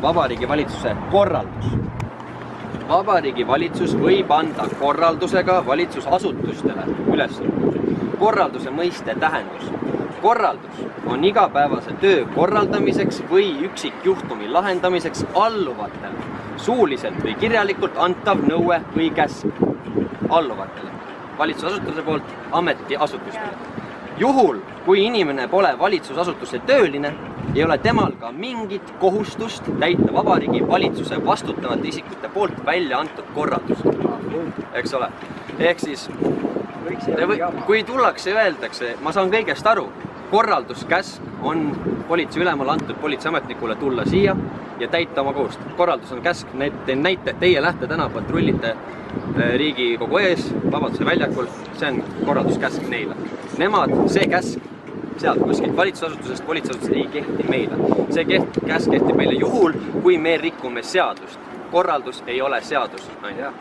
Vabariigi Valitsuse korraldus. Vabariigi Valitsus võib anda korraldusega valitsusasutustele üles. Korralduse mõiste tähendus. Korraldus on igapäevase töö korraldamiseks või üksikjuhtumi lahendamiseks alluvatele, suuliselt või kirjalikult antav nõue või käsk alluvatele, valitsusasutuse poolt ametiasutustele. Juhul, kui inimene pole valitsusasutuse tööline, ei ole temal ka mingit kohustust täita Vabariigi Valitsuse vastutavate isikute poolt välja antud korraldust. Eks ole? Ehk siis, kui tullakse ja öeldakse, ma saan kõigest aru, korralduskäsk on politsei ülemal antud politseiametnikule tulla siia ja täita oma kohust. Korraldus on käsk, näite, teie lähte täna patrullite Riigikogu ees, Vabaduse väljakul, see on korralduskäsk neile. Nemad, see käsk, sealt kuskilt valitsusasutusest, politseiasutusest ei kehti meile. See käsk kehtib meile juhul, kui me rikume seadust. Korraldus ei ole seadus.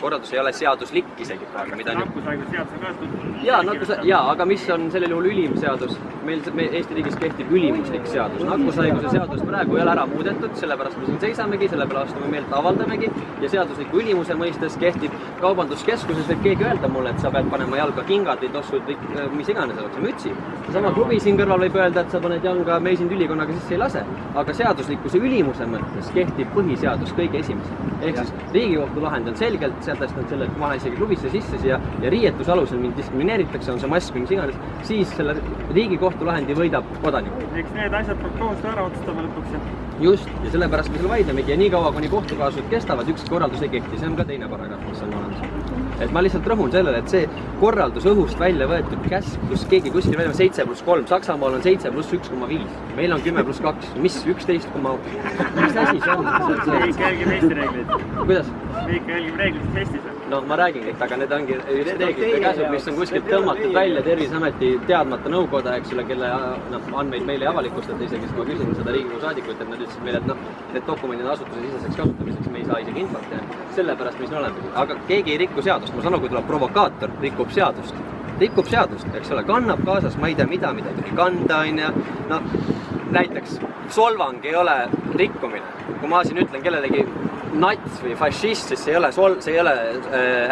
Korraldus ei ole seaduslik isegi praegu. Nakkushaiguse seadus on ka aga mis on sellel juhul ülim seadus? Meil Eesti riigis kehtib ülimuslik seadus. Nakkushaiguse seadus praegu ei ole ära muudetud, sellepärast me siin seisamegi, sellepärast me meelt avaldamegi ja seadusliku ülimuse mõistes kehtib kaubanduskeskuses, võib keegi öelda mulle, et sa pead panema jalga kingad või tossud, mis iganes oleks, mütsi. Sama klubi siin kõrval võib öelda, et sa paned jalga, me siin tülikonnaga sisse ei lase, aga seaduslikkuse ülimuse mõttes kehtib põhiseadus kõige esimesel. Ehk siis Riigikohtu lahend on selgelt sätestanud selle, et ma olen isegi klubisse sisse siia ja riietuse alusel mind diskrimineeritakse, on see mask või mis iganes, siis selle Riigikohtu lahendi võidab kodanik. Eks need asjad kohus ära otsustama lõpuks. Just, ja sellepärast me selle vaidlemegi ja nii kaua, kuni kohtukaasused kestavad, ükski korraldus ei kehti, see on ka teine paragrahv, mis on olemas. Et ma lihtsalt rõhun sellele, et see korraldus õhust välja võetud käsk, kus keegi kuskil välja 7+3, Saksamaal on 7+1,5, meil on 10+2, mis 11, mis asi see on? Riik jälgib Eesti reeglid. Kuidas? Riik jälgib reeglid Eestis. No ma räägingi, aga need ongi reeglid ja käsud, mis on kuskilt tõmmatud välja Terviseameti teadmata nõukoda, eks ole, kelle andmeid meile ei avalikustata, isegi siis ma küsisin seda Riigikogu saadikut, et nad ütlesid meile, et need dokumendid on asutuse siseseks kasutamiseks, me ei saa isegi infot teha, sellepärast mis me oleme. Aga keegi ei rikku seadust, ma saan aru, kui tuleb provokaator, rikub seadust, eks ole, kannab kaasas, ma ei tea mida ei tohi kanda, no näiteks solvang ei ole rikkumine, kui ma siin ütlen kellelegi nats või fašist, siis see ei ole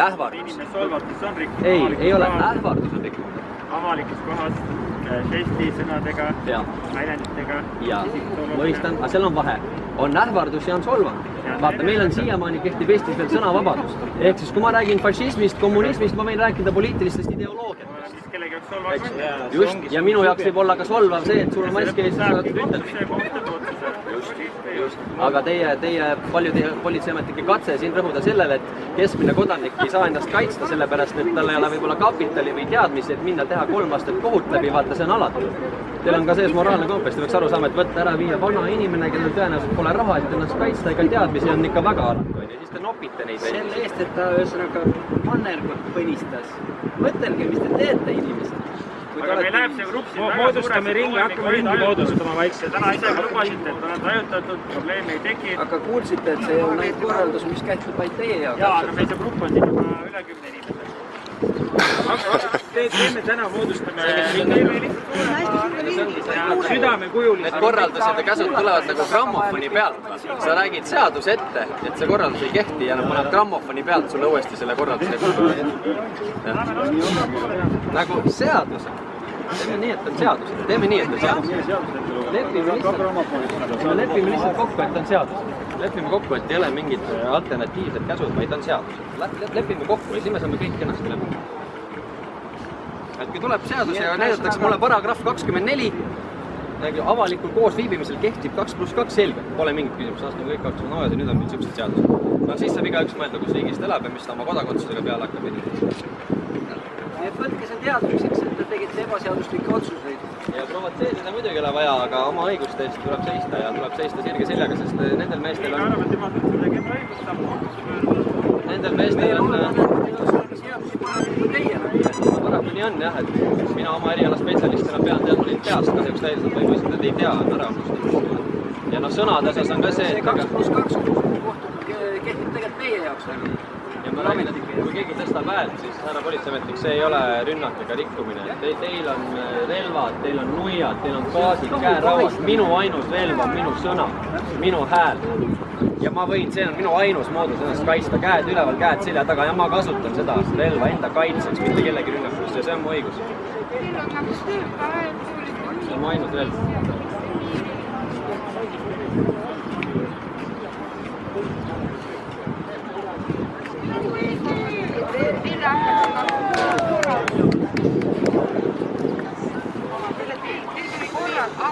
ähvardus. Inimene solvatus on rikkumine. Ei ole, ähvardus on rikkumine. Avalikus kohas, žesti, sõnadega, väljenditega. Ja, mõistan, aga seal on vahe. On ähvardus ja on solvang. Vaata, meil on siiamaani kehtib Eestis veel sõnavabadus. Ehk siis, kui ma räägin fašismist, kommunismist, ma võin rääkida poliitilistest ideoloogiatest. Siis kellegi jaoks solvav. Just, ja minu jaoks võib olla ka solvav see, et sul on maski ees ja sa ütled. Just, aga teie paljude politseiametnike katse siin rõhuda sellele, et keskmine kodanik ei saa ennast kaitsta, sellepärast, et tal ei ole võib-olla kapitali või teadmisi, et minna teha 3 aastat kohut läbi, vaata, see on alatu. Teil on ka sees moraalne kompes, te võiks aru saama, et võtta ära viia vana inimene, kellel tõenäoliselt pole raha, et ennast kaitsta ega teadmisi on ikka väga alatu. Ja siis te nopite neid veel. Selle eest, et ta ühesõnaga mannergut põnistas. Mõtelge, mis te teete inimesed. Aga meil läheb see grupp siin väga moodustame ringi, hakkame ringi moodustama vaikselt. Täna ise lubasite, et oled rajutatud, probleemi ei teki. Aga kuulsite, et see on neid korraldus, mis kähtub vaid teie jaoks. Jaa, aga meil see grupp on siin juba üle 10 inimesed. Teeme täna moodustame südamekujulised. Need korraldused ja käsud tulevad nagu grammofoni pealt. Sa räägid seadus ette, et see korraldus ei kehti ja nad panevad grammofoni pealt sulle uuesti selle korralduse. Nagu seadus. Teeme nii, et on seadus. Teeme nii, et on seadus. Lepime lihtsalt kokku, et on seadus. Lepime kokku, et ei ole mingid alternatiivsed käsud, vaid on seadus. Lepime kokku ja siis me saame kõik ennast lepime. Et kui tuleb seadus ja näidatakse mulle paragrahv 24, avalikul koos viibimisel kehtib 2+2 selgelt, pole mingit küsimust, astame kõik 2 ja nüüd on meil siuksed seadused. No siis saab igaüks mõelda, kus riigist elab ja mis ta oma kodakondsusega peale hakkab. Nii et võtke see teadmiseks, et te tegite ebaseaduslikke otsuseid. Ja provotseerida muidugi ei ole vaja, aga oma õiguste eest tuleb seista ja tuleb seista sirge seljaga, sest nendel meestel on... Nendel meestel on... Paraku nii on jah, et mina oma eriala spetsialistina pean teadma neid peast, kahjuks täielikult või mõistada, et ei tea, on ära unustanud. Ja noh, sõnade osas on ka see, et... See 2+2 kehtib tegelikult teie jaoks. Ja kui keegi tõstab häält, siis härra politseiametnik, see ei ole rünnak ega rikkumine. Teil on relvad, teil on nuiad, teil on gaasid, käerauad. Minu ainus relv on minu sõna, minu hääl. Ja ma võin, see on minu ainus moodus ennast kaitsta, käed üleval, käed selja taga ja ma kasutan seda relva enda kaitseks, mitte kellegi rünnakuks ja see on mu õigus. See on mu ainus relv.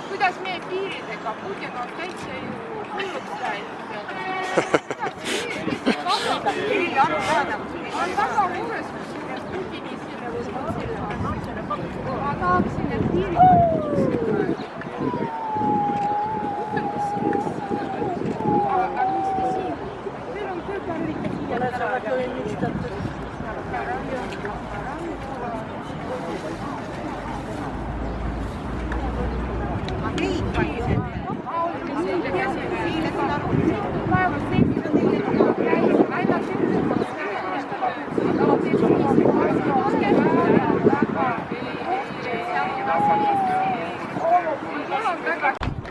Kuidas meie piiridega? Putin on täitsa ju hulluks läinud. On väga mures, kusjuures Putini selle ma tahaksin, et piirid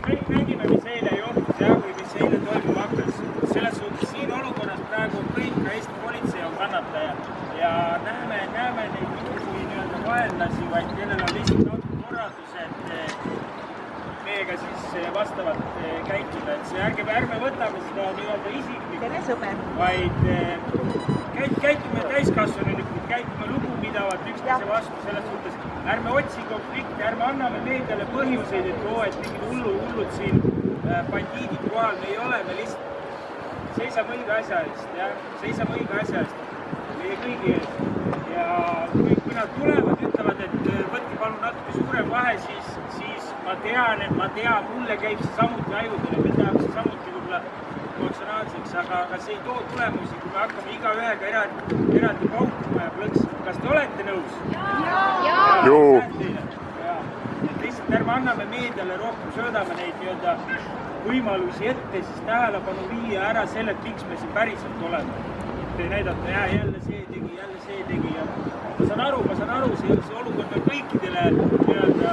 kõik nägime, mis eile juhtus ja või mis eile toimuma hakkas. Selles suhtes siin olukorras praegu kõik ka Eesti politsei on kannataja ja näeme neid kui nii-öelda vaenlasi, vaid kellel on lihtsalt antud korraldused meiega siis vastavalt käituda. Et see ärme võtame seda nii-öelda isiklikult, vaid käitume täiskasvanulikult, käitume lugupidavalt üksteise vastu selles suhtes. Ärme otsi konflikti, ärme anname meediale põhjuseid, et mingid hullud siin bandiidid kohal me ei ole, me lihtsalt seisame õige asja eest, seisame õige asja eest, meie kõigi eest. Ja kui nad tulevad, ütlevad, et võtke palun natuke suurem vahe, siis ma tean, mulle käib see samuti ajudele, me tehakse samuti võib-olla emotsionaalseks, aga see ei too tulemusi, kui me hakkame igaühega eraldi paukuma ja plõksima. Kas te olete nõus? Jaa! Lihtsalt ärme anname meediale rohkem, söödame neid nii-öelda võimalusi ette, siis tähelepanu viia ära selle, et miks me siin päriselt oleme. Te näidata, jälle see tegi. Ma saan aru, see olukord on kõikidele nii-öelda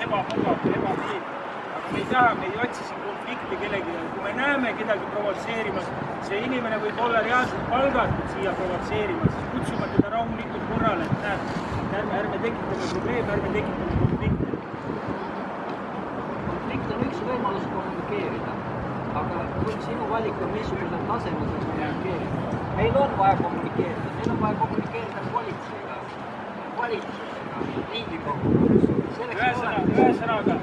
ebamugav, ebameeldiv. Aga me ei taha, me ei otsi siin konflikti kellegi. Kui me näeme kedagi provotseerimas, see inimene võib olla reaalselt palgatud siia provotseerimas, siis kutsume teda rahulikult korrale, et näed, ärme tekitame probleeme, ärme tekitame konflikte. Konflikt on üks võimalus kommunikeerida, aga sinu valik on missugusel tasemel kommunikeerida. Meil on vaja kommunikeerida, meil on vaja kommunikeerida politseiga, valitsusega, Riigikoguga. Ühesõnaga,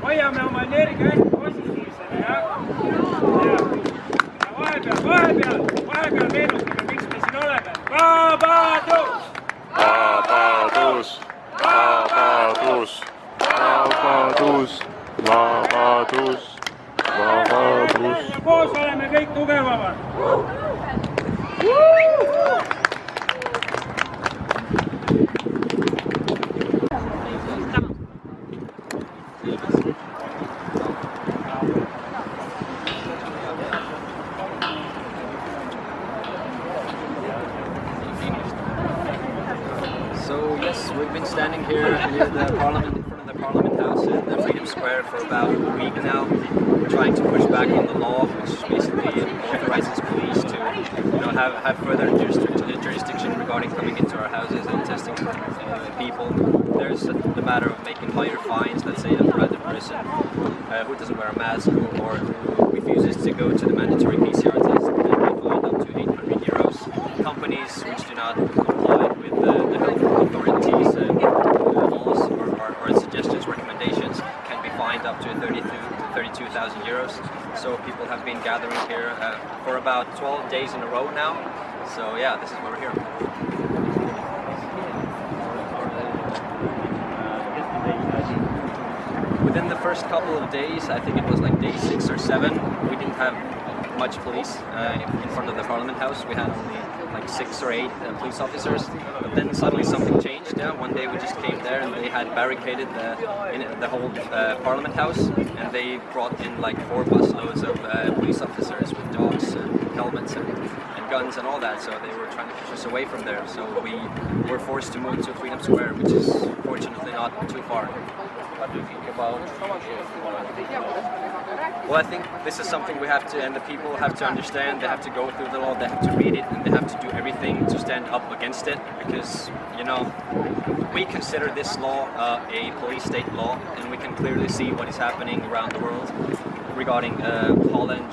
hoiame oma energia hästi positiivsena, ja vahepeal meenutame, miks me siin oleme. Vabadus! Vabadus! Vabadus! Vabadus! Vabadus! Vabadus! Ja koos oleme kõik tugevamad! So yes, we've been standing here near the Parliament, in front of the Parliament House in the Freedom Square for about a week now, trying to push back on the law, which basically authorizes police to, have further jurisdiction regarding coming into our houses and testing people. There's the matter of making higher fines. Let's say a random person who doesn't wear a mask or who refuses to go to the mandatory PCR test can be fined up to €800. Companies which do not comply with the health authorities' laws or suggestions, recommendations, can be fined up to €32,000. So people have been gathering here for about 12 days in a row now. So yeah, this is why we're here. Within the first couple of days, I think it was like day 6 or 7, we didn't have much police in front of the Parliament House. We had only like 6 or 8 police officers. But then suddenly something changed. Yeah, one day we just came there and they had barricaded the whole Parliament House, and they brought in like 4 busloads of police officers with dogs and helmets and guns and all that, so they were trying to push us away from there. So we were forced to move to Freedom Square, which is fortunately not too far. What do you think about Well, I think this is something we have to, and the people have to understand. They have to go through the law, they have to read it, and they have to do everything to stand up against it. Because, you know, we consider this law a police state law, and we can clearly see what is happening around the world regarding Holland,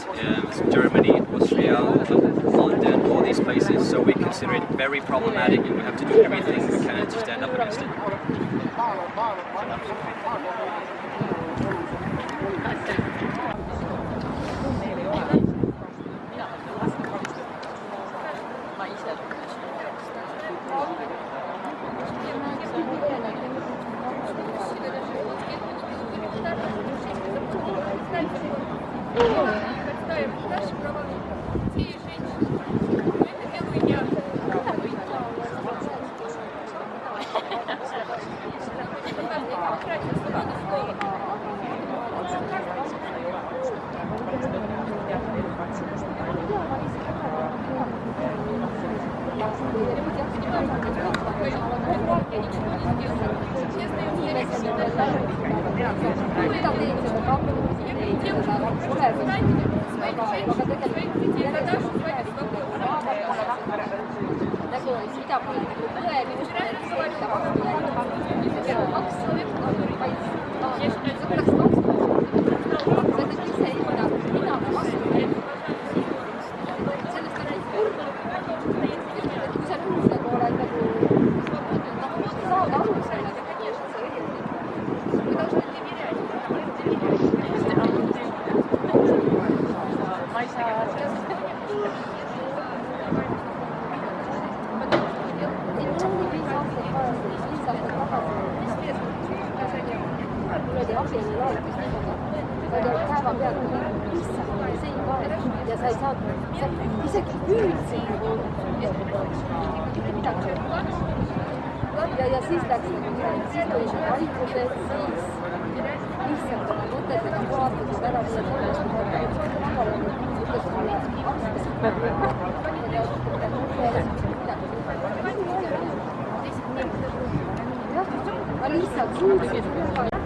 Germany, Austria, London, all these places. So we consider it very problematic, and we have to do everything we can to stand up against it. Ja siis tulid vaidlused, siis lihtsalt oma mõtetega vaatasid ära, ma lihtsalt suutsin ütleme, et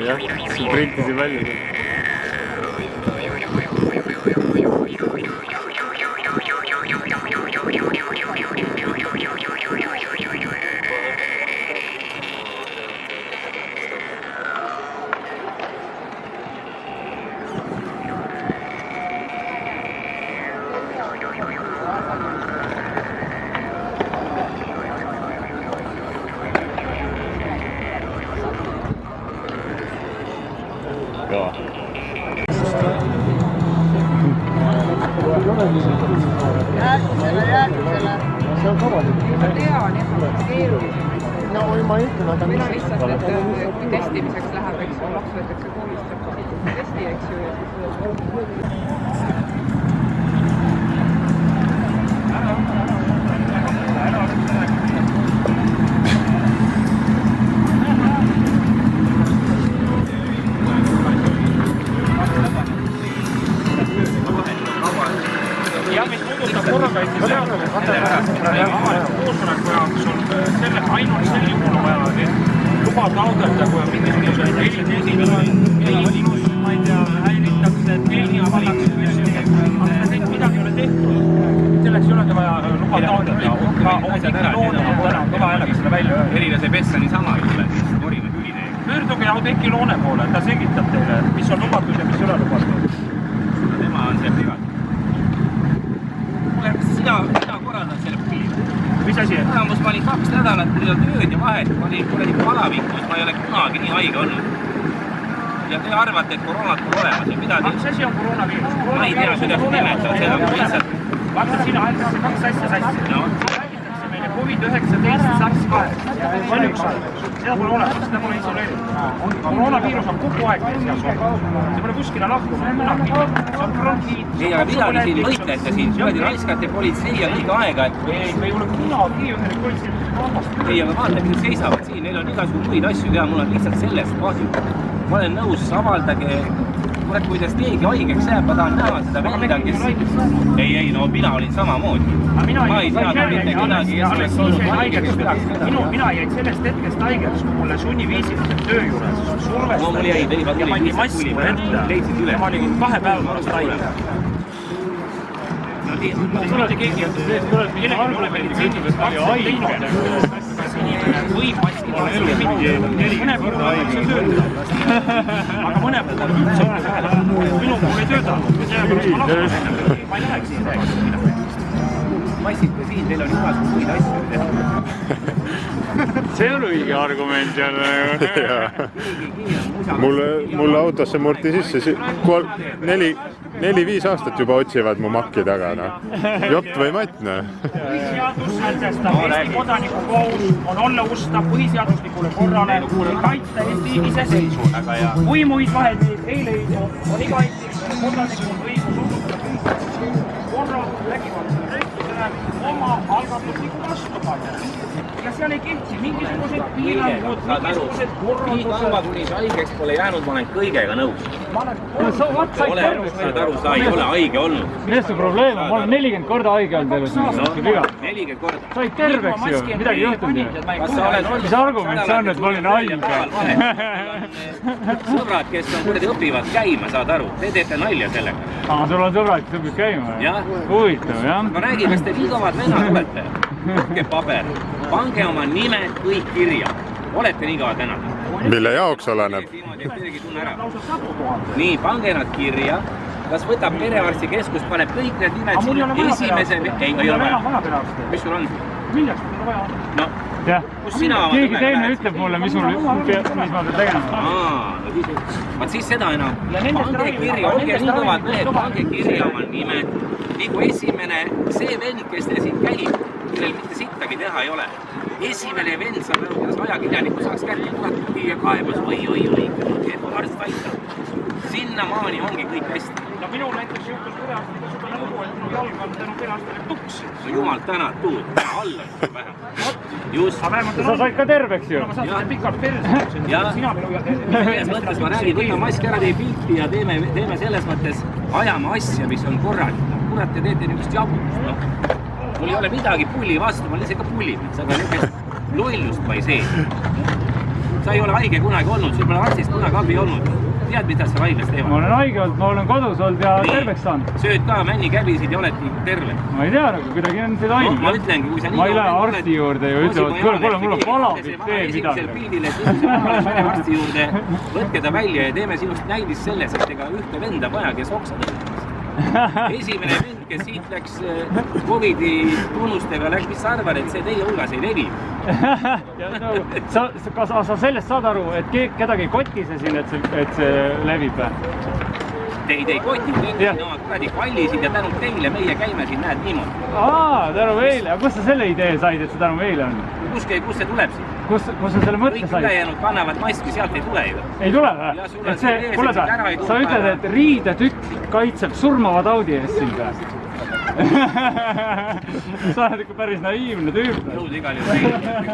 jah, siin printisin välja. Järgmisele. Ma tean, jah, keeruline. No, ma ütlen, aga mina lihtsalt, et kui testimiseks läheb, eks ju, laps võetakse koolist, saab testi, eks ju, ja ja mis puudutab korrakaitseseadust, avaliku koosoleku jaoks on ainult sel juhul vaja luba taotleda, kui on mingisugused esinus, ma ei tea, häiritakse, teeni avatakse püsti, aga midagi ei ole tehtud. Selleks ei olegi vaja luba taotleda. Kõva häälega seda välja öelda. Erila see Bessani sama ütle, korime tüli teeb. Pöörduge Audeki Loone poole, ta selgitab teile, mis on lubatud ja mis ei ole lubatud. Tema on see privat. Sina korraldad selle pulli. Mis asi? Vähemus ma olin 2 nädalat tööd ja vahet, ma olin kuradi palavikus, ma ei ole kunagi nii haige olnud. Ja te arvate, et koroonat pole olemas ja mida te... Mis asi on koroonaviirus? Ma ei tea, kuidas nimetavad seda lihtsalt. Vaata, sina ajatakse 2 asja sassi. Räägitakse meile COVID-19 SARS-2. See on üks aeg. Seda pole olemas, seda pole isoleeritud. Koroonaviirus on kogu aeg meil seas olnud. See pole kuskile lahkunud. See on bronhiid. Ei, aga midagi siin võitlete siin. Suudi raiskate politsei ja liiga aega, et... Ei, me ei ole kunagi ühele politsei vabast. Ei, aga vaata, mis seisavad siin. Neil on igasugu muid asju teha. Mul on lihtsalt sellest kahju. Ma olen nõus, avaldage... Kuule, kuidas keegi haigeks jääb, ma tahan näha seda venda, kes... Ei, no mina olin samamoodi. Ma ei teadnud mitte kedagi, kes oleks olnud haigeks. Mina jäin sellest hetkest haigeks, kui mulle sunniviisiliselt töö juures survestati. No mul jäi teevad ja pandi maski mu ette. Ja ma olin 2 päeva pärast haigeks. Mitte keegi ei ole meditsiiniliselt teinud. Võib maski mõne korda võetakse töötada. Aga mõne puhul üldse üle hääle. Minu puhul ei tööta. Seepärast ma lahkusin. Ma ei läheks siin rääkida. Massite siin, teil on igasugu muid asju teha. See on õige argument jälle. Mulle autosse murti sisse 4-5 aastat juba otsivad mu makki taga. Jopt või matt, no. Põhiseadus sätestab Eesti kodaniku kohus on olla ustav põhiseaduslikule korrale kaitsta Eesti iseseisvust. Kui muid vahendeid ei leidu, on iga Eesti kodanikul õigus osutada põhiseaduslikule korra vägivaldsele reiklusele oma algatusliku vastupanele. Ja seal ei kehti mingisugused piirangud, mingisugused korraldused. Nii kaua, kuni sa haigeks pole jäänud, ma olen kõigega nõus. Sa ei ole haige olnud. Milles su probleem on? Ma olen 40 korda haige olnud elus. 40 korda. Sa olid terveks ju, midagi juhtunud ju. Mis argument see on, et ma olin haige? Sõbrad, kes on kuradi õpivad käima, saad aru, te teete nalja sellega. Aga sul on sõbrad, kes õpivad käima? Huvitav, jah? Ma räägin, kas te liigavad vennad olete? Võtke paber, pange oma nimed kõik kirja. Olete nii kaua vennad? Mille jaoks oleneb? Nii, pange nad kirja. Kas võtab perearstikeskus, paneb kõik need nimed esimese... Ei ole vaja. Mis sul on? Milleks mul on vaja? No, kus sina... Keegi teine ütleb mulle, mis ma pean tegema. Vaat siis seda enam. Pange kirja, olge nii kõvad mehed, pange kirja oma nimed. Nii kui esimene, see vend, kes teil siin käib, kellel mitte sittagi teha ei ole. Esimene vend saab aru, kuidas ajakirjaniku saaks kätte kuulata ja kaebas, oi, et arst aitab. Sinnamaani ongi kõik hästi. No minul näiteks juhtus perearstiga seda nõu, et minu jalg on tänu perearstile tuksi. No jumal tänatud, alla vähem. Just. Sa said ka terveks ju. Ma sain pikalt perse. Sina minu selles mõttes ma räägin, võta maski ära, tee pilti ja teeme selles mõttes ajama asja, mis on korralik. Kurat, te teete niisugust jabust. Mul ei ole midagi pulli vastu, ma olen ise ka pullimees, aga niisugust lollust ma ei see. sa ei ole haige kunagi olnud, sul pole arstist kunagi abi olnud. Tead, mida sa haiglas teevad? ma olen haige olnud, ma olen kodus olnud ja terveks saanud. Sööd ka männikäbisid ja oledki terve. Ma ei tea, nagu kuidagi on see toimub. Ma ütlengi, kui sa nii... Ma ei lähe arsti juurde ju ütlevad, kuule, mul on palavik, tee midagi. Pildil, et arsti juurde, võtke ta välja ja teeme sinust näidis selles, et ega ühte venda vaja, kes oksa tõttas. Esimene vend, kes siit läks COVID-i tunnustega, mis sa arvad, et see teie hulgas ei levi? Kas sa sellest saad aru, et kedagi ei kotise siin, et see levib? Teid ei koti, teid on kuradi kallisid ja tänu teile meie käime siin, näed niimoodi. Tänu meile, aga kust sa selle idee said, et see tänu meile on? Kus see tuleb siin? Kus sa selle mõtte said? Kõik ülejäänud kannavad maski, sealt ei tule ju. Ei tule või? Kuule sa ütled, et riidetükk kaitseb surmava taudi eest sind või? Sa oled ikka päris naiivne tüüp. Nõud igal juhul. No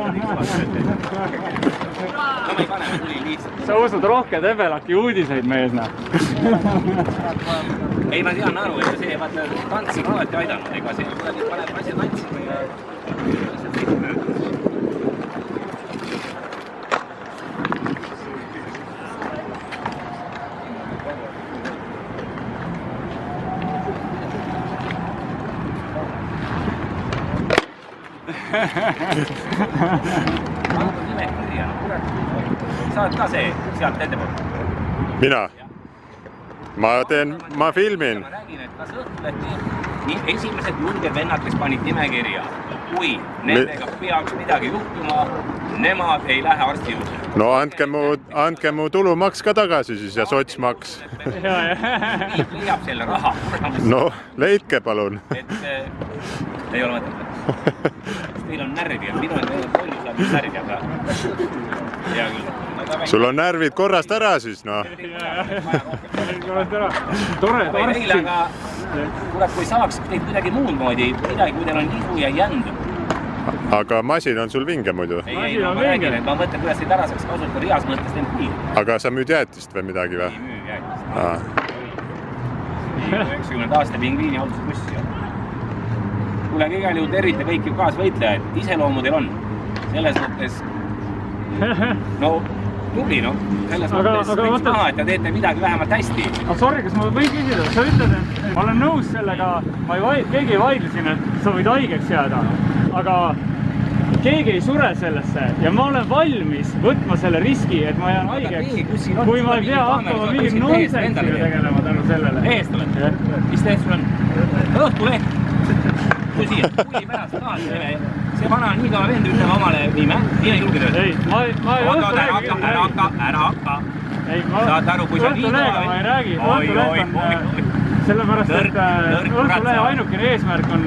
ma ei pane, ma tulin lihtsalt. Sa usud rohke Debelaki uudiseid mees, näe. Ei, ma tean aru, et see tantsib alati aidanud, ega see paneb asja tantsima ja lihtsalt sõitma mööda. Saad ka see sealt ette poolt? Mina? Ma filmin. Ma räägin, et kas õhtuleti esimesed julged vennad, kes panid nimekirja, kui nendega peaks midagi juhtuma, nemad ei lähe arsti juurde. No andke mu tulumaks ka tagasi siis ja sotsmaks. Riik leiab selle raha. No leidke palun. Et ei ole mõtet. Teil on närvi ja minu on palju saab närvi aga hea küll. Sul on närvid korrast ära siis, noh. Tore, arsti. Aga kurat, kui saaks teid kuidagi muud moodi, midagi, kui teil on isu ja jänd. Aga masin on sul vinge muidu? Ei, ma räägin, et ma mõtlen, kuidas teid ära saaks kasutada reas mõttes teil kui. Aga sa müüd jäätist või midagi või? Ei müü jäätist. 90 aasta pingviini haldusbussi. Kuule, igal juhul tervita kõiki kaasvõitlejaid, iseloomu teil on. Selles mõttes, no tubli, no. Selles mõttes võiks maha, et te teete midagi vähemalt hästi. Sorry, kas ma võin küsida? Sa ütled, et ma olen nõus sellega, keegi ei vaidle siin, et sa võid haigeks jääda, aga keegi ei sure sellesse ja ma olen valmis võtma selle riski, et ma jään haigeks, kui ma ei pea hakkama mingi nonsensiga tegelema tänu sellele. Eest oled? Mis teest sul on? Õhtuleht. Kui siia, kui pärast ka, see vana on nii kõva vend, ütleme omale nime, nii ei julge tööd. Ei, ma ei ära hakka. Saad aru, kui sa nii kõva vend. Ma ei räägi, Õhtuleht on sellepärast, et Õhtulehe ainukene eesmärk on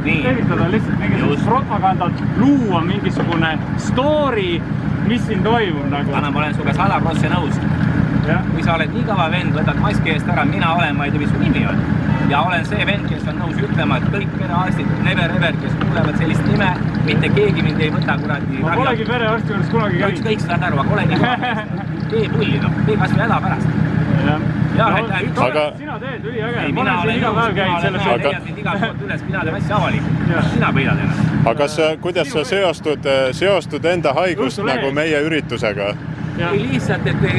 tevitada lihtsalt mingisugust propagandat, luua mingisugune story, mis siin toimub nagu. Anna, ma olen suga 100% nõus. Kui sa oled nii kõva vend, võtad maski eest ära, mina olen, ma ei tea, mis su nimi on. Ja olen see vend, kes on nõus ütlema, et kõik perearstid, never, kes kuulevad sellist nime, mitte keegi mind ei võta kuradi. Ma polegi perearsti juures kunagi käinud. Ükskõik saad aru, aga ole nii kõva meest. Tee pulli, tee kas või häda pärast. Sina teed üliäge, ma olen siin iga päev käinud selles. Sa leiad mind igalt poolt üles, mina teen asja avalikult. Sina peidad ennast. Aga kuidas sa seostud enda haigust nagu meie üritusega? Või lihtsalt, et te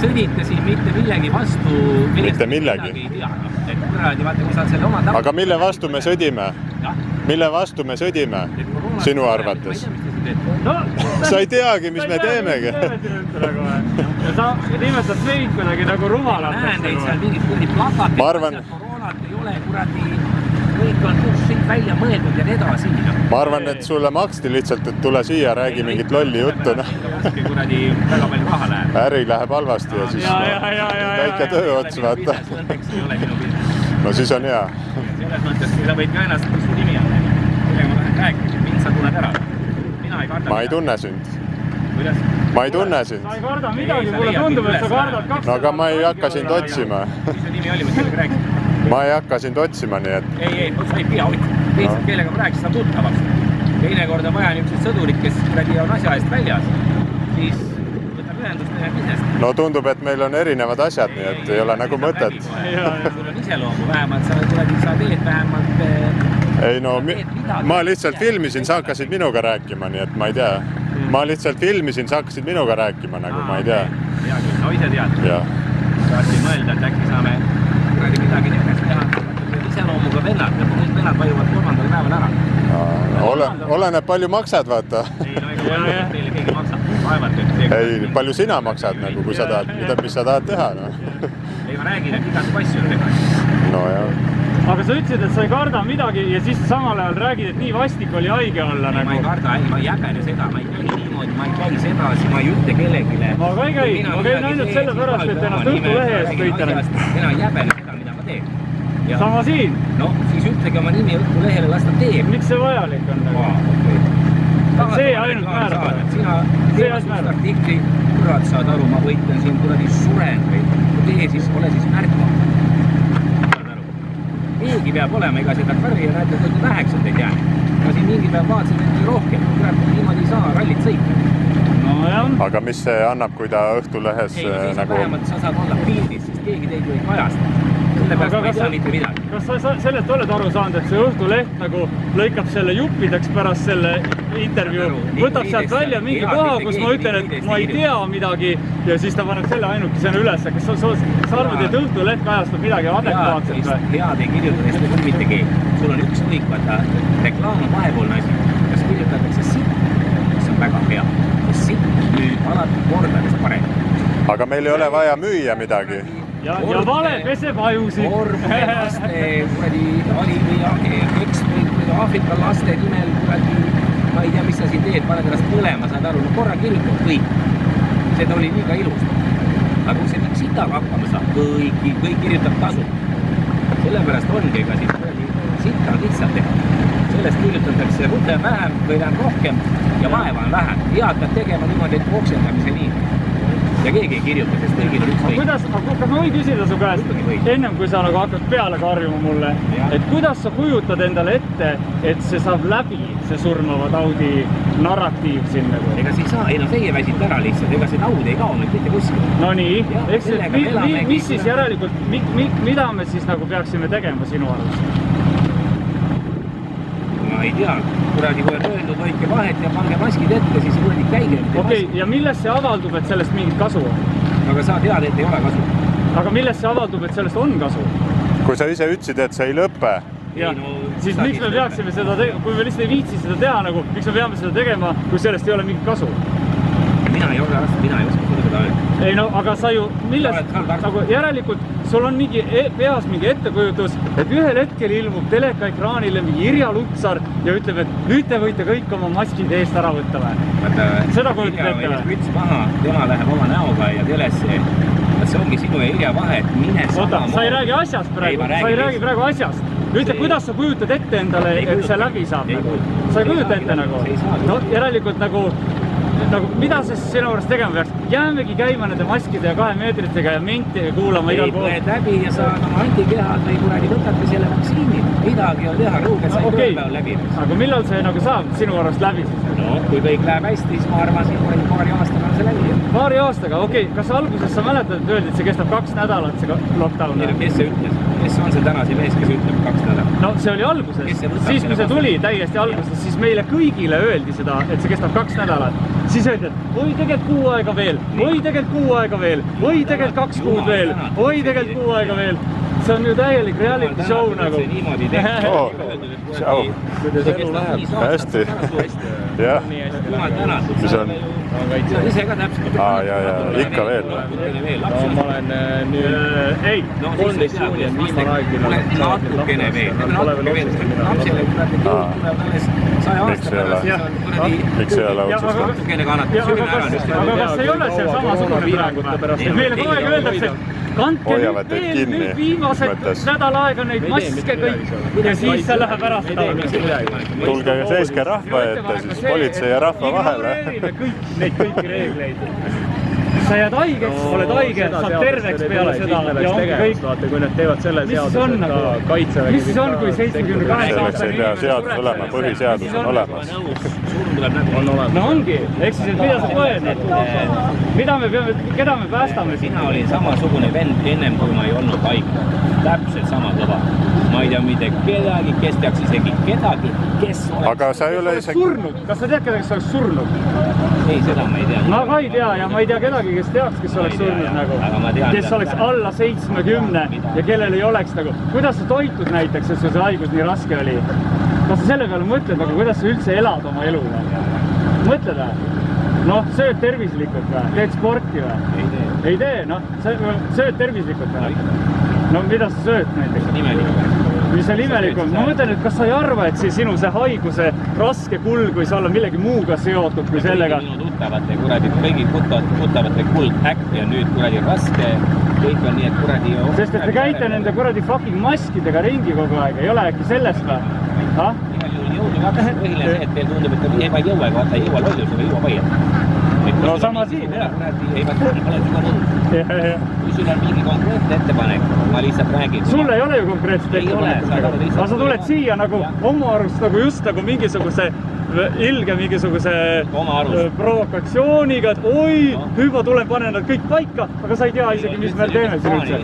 sõdite siin mitte millegi vastu. Mitte millegi? Aga mille vastu me sõdime? Mille vastu me sõdime sinu arvates? Sa ei teagi, mis me teemegi. Ja sa nimetad meid kuidagi nagu rumalateks. Näen teid seal mingid plakatid, koroonat ei ole, kuradi, kõik on siit välja mõeldud ja edasi. Ma arvan, et sulle maksti lihtsalt, et tule siia, räägi mingit lolli juttu. Kuradi väga palju raha läheb. Äri läheb halvasti ja siis väike töö ots, vaata. No siis on hea. Selles mõttes, sa võid ka ennast, kus su nimi on. Millega ma tahan rääkida, mind sa tunned ära. Ma ei tunne sind. Kuidas? Ma ei tunne sind. Sa ei karda midagi, mulle tundub, et sa kardad 2. No aga ma ei hakka sind otsima. Mis su nimi oli, ma kellega rääkisin? Ma ei hakka sind otsima, nii et... Ei, sa ei pea otsima. Teised, kellega ma rääkisin, on tuttavaks. Teinekord on vaja niisugused sõdurid, kes on asja eest väljas. Siis võtab ühendust meie pisest. No tundub, et meil on erinevad asjad, nii et ei ole nagu mõtet. Sul on iseloomu vähemalt, sa teed vähemalt... Ei no, ma lihtsalt filmisin, sa hakkasid minuga rääkima, nii et ma ei tea. ma lihtsalt filmisin, sa hakkasid minuga rääkima nagu, ma ei tea. Hea küll, no ise tead. Jah. Tahtsin mõelda, et äkki saame kuradi midagi tehes teha. Iseloomuga vennad, need vennad vajuvad 3. päeval ära. Oleneb palju maksad, vaata. Ei, no ega palju teile keegi maksab. Vaevalt, et see... Ei, palju sina maksad nagu, kui sa tahad, mis sa tahad teha, no. Ei, ma räägin, et igat passi on teha. No jah. Aga sa ütlesid, et sa ei karda midagi ja siis samal ajal räägid, et nii vastik oli haige olla nagu. Ma ei karda, ma ei jäbene seda, ma ei käi niimoodi, ma ei käi sedasi, ma ei ütle kellegile. Ma ka ei käi, ma käin ainult selle pärast, et ennast Õhtulehe eest võita. Mina ei jäbene seda, mida ma teen. Sama siin. No, siis ütlegi oma nimi Õhtulehele, las ta teeb. Miks see vajalik on? See ainult määrab. Sina teed artikli, kurat saad aru, ma võitlen siin kuradi suren või tee siis, ole siis märka. Mingi peab olema, ega seda karja näete, et väheks on teid jäänud. Ma siin mingi peab vaatasin, et rohkem, kurat, niimoodi ei saa rallit sõita. No jah. Aga mis see annab, kui ta Õhtulehes nagu... Vähemalt sa saad olla pildis, sest keegi teid ju ei kajasta. Selle pärast ma ei saa mitte midagi. Kas sa sellest oled aru saanud, et see Õhtuleht nagu lõikab selle juppideks pärast selle intervjuu, võtab sealt välja mingi koha, kus ma ütlen, et ma ei tea midagi ja siis ta paneb selle ainukesena üles. Kas sa arvad, et Õhtuleht kajastab midagi adekvaatselt või? Head ei kirjuta, sest küll mitte keegi. Sul on ükskõik, vaata, reklaam on vahepoolne asi. Kas kirjutatakse sitt, mis on väga hea. Sitt müüb alati kordades parem. Aga meil ei ole vaja müüa midagi. Ja vale peseb ajusid. Orbe, laste, kuradi, Alivi, ekspert, Aafrika laste nimel, kuradi, ma ei tea, mis sa siin teed, paned ennast põlema, saad aru, no korra kirjutad kõik. Seda oli liiga ilus. Aga kui see sitaga hakkama saab, kõik kirjutab tasu. Sellepärast ongi, ega siis kuradi sitta on lihtsalt teha. Sellest kirjutatakse rutem vähem või vähem rohkem ja vaeva on vähem. Head peab tegema niimoodi, et oksendamise nii. Ja keegi ei kirjuta, sest kõigil on ükskõik. Kas ma võin küsida su käest, ennem kui sa nagu hakkad peale karjuma mulle, et kuidas sa kujutad endale ette, et see saab läbi, see surmava taudi narratiiv siin nagu? Ega see ei saa, ei no see ei väsit ära lihtsalt, ega see taud ei kao nüüd mitte kuskil. No nii, mis siis järelikult, mida me siis nagu peaksime tegema sinu arvust? Ma ei tea, kuradi kui on öeldud, hoidke vahet ja pange maskid ette, siis kuradi käige. Okei, ja millest see avaldub, et sellest mingit kasu on? Aga sa tead, et ei ole kasu. Aga millest see avaldub, et sellest on kasu? Kui sa ise ütlesid, et see ei lõpe. Ja, siis miks me peaksime seda tegema, kui me lihtsalt ei viitsi seda teha nagu, miks me peame seda tegema, kui sellest ei ole mingit kasu? Mina ei oska seda öelda. Ei no, aga sa ju, millest, nagu järelikult sul on mingi peas mingi ettekujutus, et ühel hetkel ilmub telekaekraanile mingi Irja Lutsar ja ütleb, et nüüd te võite kõik oma maskid eest ära võtta või? Seda kujutad ette või? Müts maha, tema läheb oma näoga ja telesse. See ongi sinu ja Irja vahe, et mine sama sa ei räägi asjast praegu, sa ei räägi praegu asjast. Ütle, kuidas sa kujutad ette endale, et see läbi saab? Sa ei kujuta ette nagu? No järelikult nagu, mida sa sinu juures tegema peaks? Jäämegi käima nende maskide ja 2 meetritega ja menti kuulama igal pool. Ei, läbi ja saad oma antikehad või kuradi võtate selle vaktsiini. Midagi on teha, rõuged sai tööpäev läbi. Aga millal see nagu saab sinu arvast läbi siis? No, kui kõik läheb hästi, siis ma arvasin, kui paari aastaga on see läbi. Paari aastaga, okei. Kas alguses sa mäletad, et öeldi, et see kestab 2 nädalat, see lockdown? Kes see ütles? Kes on see tänase mees, kes ütleb 2 nädalat? No see oli alguses. Siis kui see tuli täiesti alguses, siis meile kõigile öeldi seda, et see kestab 2 nädalat. Siis öeldi, et oi tegelikult 6 aega veel, oi tegelikult 6 aega veel, oi tegelikult 2 kuud veel, oi tegelikult 6 aega veel. See on ju täielik reality show nagu. Tšau. Hästi. Jah. Mis on? Sa ise ka täpselt. Ja, ikka veel. No ma olen nüüd... Ei, 13 juuni on viimane aeg, millal natukene veel. Natuke veel. Lapsele tuleb alles 100 aasta pärast. Miks ei ole otsustada? Natukene kannatab sügune ära. Aga kas ei ole seal samasugune praegu? Meile kogu aeg öeldakse, kandke nüüd viimased nädal aega neid maske kõik ja siis see läheb ära seda. Tulge ja seiske rahva ette, siis politsei ja rahva vahele. Neid kõiki reegleid. Sa jääd haigeks, oled haige, saad terveks peale seda ja ongi kõik. Kui nad teevad selle seaduse, et ka kaitsevägi... Mis siis on, kui 78 aastane inimene seadus olema, põhiseadus on olemas. No ongi, eks siis, et mida sa poed? Mida me peame, keda me päästame? Sina olin samasugune vend ennem, kui ma ei olnud haige. Täpselt sama kõva. Ma ma ei tea mitte kedagi, kes teaks isegi kedagi, kes oleks... Aga sa ei ole isegi... surnud. Kas sa tead kedagi, kes oleks surnud? Ei, seda ma ei tea. Ma ka ei tea ja ma ei tea kedagi, kes teaks, kes oleks surnud nagu. Kes oleks alla 70 ja kellel ei oleks nagu. Kuidas sa toitud näiteks, et sul see haigus nii raske oli? Kas sa selle peale mõtled, nagu, kuidas sa üldse elad oma elu? Mõtled või? Noh, sööd tervislikult või? Teed sporti või? Ei tee, noh, sööd tervislikult või? No mida sa sööd näiteks? Mis on imelikum? Ma mõtlen, et kas sa ei arva, et sinu see haiguse raske kulg võis olla millegi muuga seotud kui sellega? Minu tuttavate kuradi, kõigi tuttavate kulg äkki on nüüd kuradi raske. Kõik on nii, et kuradi... Sest et te käite nende kuradi fucking maskidega ringi kogu aeg, ei ole äkki sellest või? Igal juhul jõudu kaks, põhiline see, et teil tundub, et te ei jõua, vaata ei jõua lollusega, ei jõua vaielda. No sama siin, jah. Ei vaata, pole seda nõud. Kui sul on mingi konkreetne ettepanek, ma lihtsalt räägin. Sul ei ole ju konkreetset ettepanek. Aga sa tuled siia nagu oma arust nagu just nagu mingisuguse ilge mingisuguse provokatsiooniga, et oi, hüva tulen, panen nad kõik paika, aga sa ei tea isegi, mis me teeme siin üldse.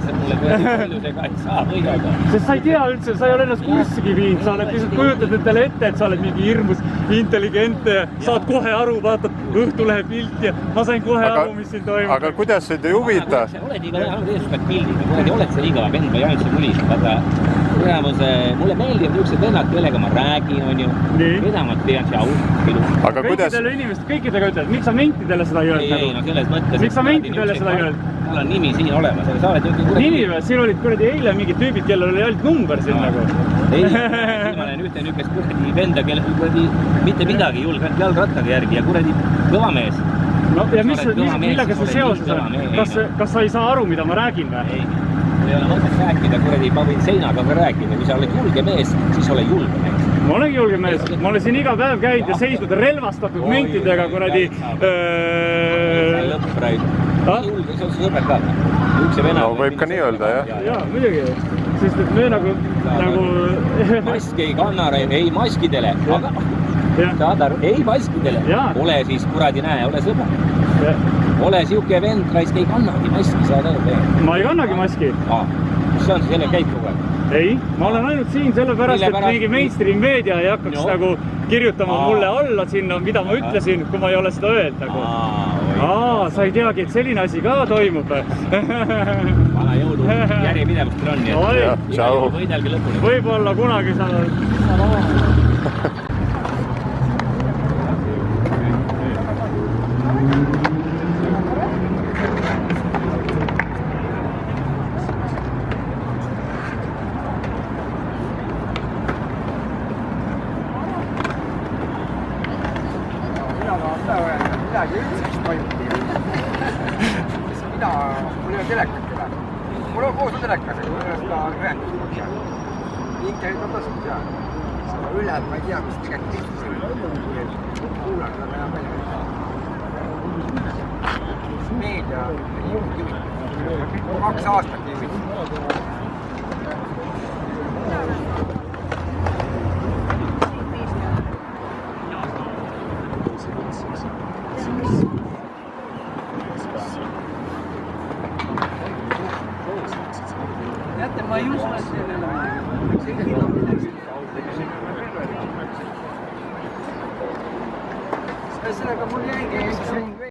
Sest sa ei tea üldse, sa ei ole ennast kurssigi viinud, sa oled lihtsalt kujutad endale ette, et sa oled mingi hirmus intelligente ja saad kohe aru, vaatad Õhtulehe pilti ja ma sain kohe aru, mis siin toimub. Aga kuidas see ei huvita? Oled iga eespäev pildiga, oled sa liiga vend või ainult see mulis, vaata. Mulle meeldib niisugused vennad, kellega ma räägin, on ju. Keda ma tean, Aga kuidas... Kõikidele inimestele, kõikidega ütled, miks sa mentidele seda ei öelnud? Ei, no selles mõttes... Miks sa mentidele seda ei öelnud? Tal on nimi siin olemas, aga sa oled niisugune... Nimi või? Siin olid kuradi eile mingid tüübid, kellel oli ainult number siin nagu. Ei, ma olen ühte niisugust kuradi venda, kellel kuradi mitte midagi julgelt jalgrattaga järgi ja kuradi kõva mees. No ja millega see seoses on? Kas sa ei saa aru, mida ma räägin või? Ei ole mõtet rääkida, kuradi, ma võin seinaga ka rääkida, kui sa oled julge mees, siis ole julge mees. Ma olengi julge mees, ma olen siin iga päev käinud ja seisnud relvastatud mentidega kuradi... Lõpp praegu. Julge, see on sõber ka. No võib ka nii öelda, jah? Jaa, muidugi. Sest et me nagu... Maski ei kanna, ei maskidele, aga... Saad aru, ei maskidele. Ole siis kuradi näe, ole sõber. Ole siuke vend, raisk ei kannagi maski, saad aru? Ma ei kannagi maski. Mis on selle käik kogu aeg? Ei, ma olen ainult siin sellepärast, et mingi mainstream meedia ei hakkaks nagu kirjutama mulle alla sinna, mida ma ütlesin, kui ma ei ole seda öelnud nagu. Sa ei teagi, et selline asi ka toimub. Vana jõudu, järjepidevust küll on, nii et võidelge lõpuni. Võib-olla kunagi sa... Midagi üldse, mis toimub. Mul ei ole telekat üle. Mul on koos telekas, aga mul ei ole seda ühendust seal. Internet on tasub seal. Aga üle, ma ei tea, mis tegelikult lihtsalt kuulan seda väga palju. Meedia juhib. 2 aastat juhib. Teate, ma ei usu, et sellega mul jäigi